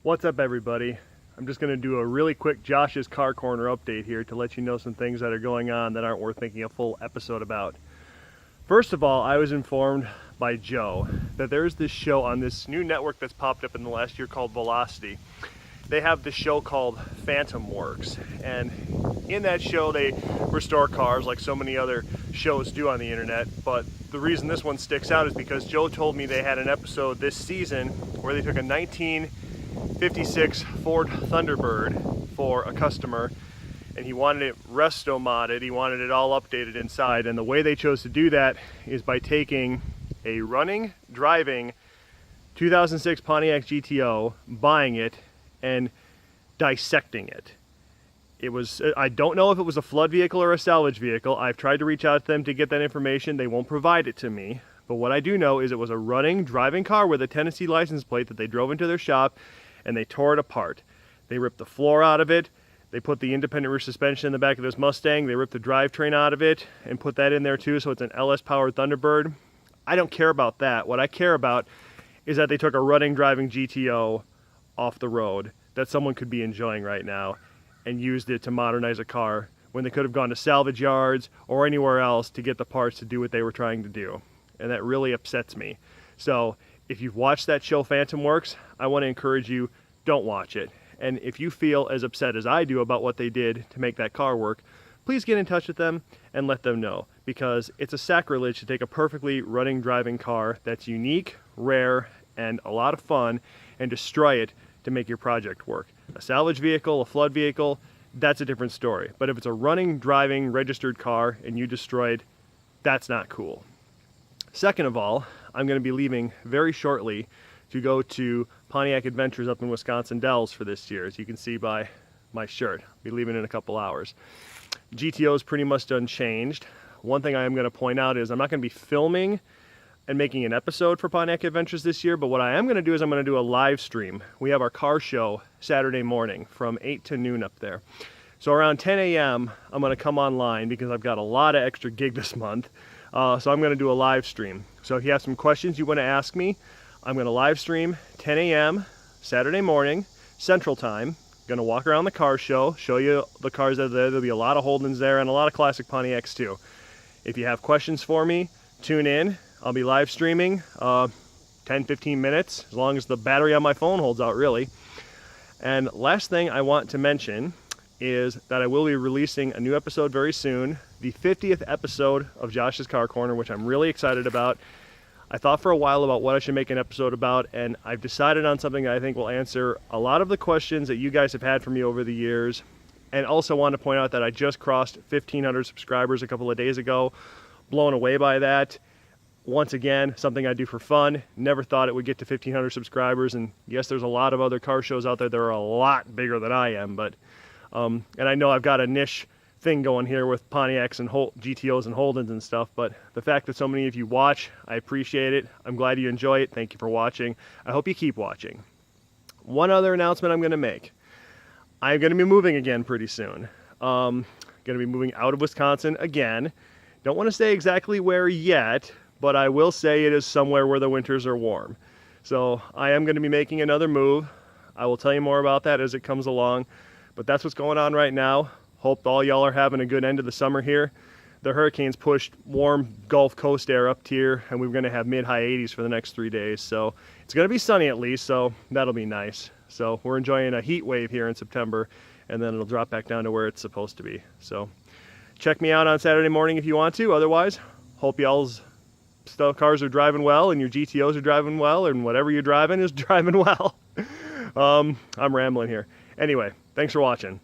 What's up, everybody? I'm just going to do a really quick Josh's Car Corner update here to let you know some things that are going on that aren't worth making a full episode about. First of all, I was informed by Joe that there's this show on this new network that's popped up in the last year called Velocity. They have this show called Phantom Works, and in that show they restore cars like so many other shows do on the internet, but the reason this one sticks out is because Joe told me they had an episode this season where they took a 1956 Ford Thunderbird for a customer, and he wanted it resto modded, he wanted it all updated inside, and the way they chose to do that is by taking a running, driving 2006 Pontiac GTO, buying it, and dissecting it. I don't know if it was a flood vehicle or a salvage vehicle. I've tried to reach out to them to get that information. They won't provide it to me. But what I do know is it was a running, driving car with a Tennessee license plate that they drove into their shop, and they tore it apart. They ripped the floor out of it. They put the independent rear suspension in the back of this Mustang. They ripped the drivetrain out of it and put that in there too, so it's an LS-powered Thunderbird. I don't care about that. What I care about is that they took a running, driving GTO off the road that someone could be enjoying right now and used it to modernize a car when they could have gone to salvage yards or anywhere else to get the parts to do what they were trying to do. And that really upsets me. So if you've watched that show Phantom Works, I want to encourage you, don't watch it. And if you feel as upset as I do about what they did to make that car work, please get in touch with them and let them know, because it's a sacrilege to take a perfectly running, driving car that's unique, rare, and a lot of fun and destroy it to make your project work. A salvage vehicle, a flood vehicle, that's a different story. But if it's a running, driving, registered car and you destroy it, that's not cool. Second of all, I'm going to be leaving very shortly to go to Pontiac Adventures up in Wisconsin Dells for this year, as you can see by my shirt. I'll be leaving in a couple hours. GTO is pretty much unchanged. One thing I am going to point out is I'm not going to be filming and making an episode for Pontiac Adventures this year, but what I am going to do is I'm going to do a live stream. We have our car show Saturday morning from 8 to noon up there. So around 10 a.m. I'm going to come online because I've got a lot of extra gig this month. So I'm going to do a live stream. So if you have some questions you want to ask me, I'm going to live stream 10 a.m. Saturday morning, Central Time. Going to walk around the car show, show you the cars that are there. There'll be a lot of Holdens there and a lot of classic Pontiacs too. If you have questions for me, tune in. I'll be live streaming 10-15 minutes, as long as the battery on my phone holds out, really. And last thing I want to mention is that I will be releasing a new episode very soon, the 50th episode of Josh's Car Corner, which I'm really excited about. I thought for a while about what I should make an episode about, and I've decided on something that I think will answer a lot of the questions that you guys have had for me over the years. And also want to point out that I just crossed 1,500 subscribers a couple of days ago. Blown away by that. Once again, something I do for fun. Never thought it would get to 1,500 subscribers, and yes, there's a lot of other car shows out there that are a lot bigger than I am, but and I know I've got a niche thing going here with Pontiacs and GTOs and Holdens and stuff, but the fact that so many of you watch, I appreciate it. I'm glad you enjoy it. Thank you for watching. I hope you keep watching. One other announcement I'm going to make. I'm going to be moving again pretty soon. Going to be moving out of Wisconsin again. Don't want to say exactly where yet, but I will say it is somewhere where the winters are warm. So I am going to be making another move. I will tell you more about that as it comes along. But that's what's going on right now. Hope all y'all are having a good end of the summer here. The hurricanes pushed warm Gulf Coast air up here, and we're going to have mid-high 80s for the next 3 days. So it's going to be sunny at least, so that'll be nice. So we're enjoying a heat wave here in September, and then it'll drop back down to where it's supposed to be. So check me out on Saturday morning if you want to. Otherwise, hope y'all's cars are driving well and your GTOs are driving well, and whatever you're driving is driving well. I'm rambling here. Anyway, thanks for watching.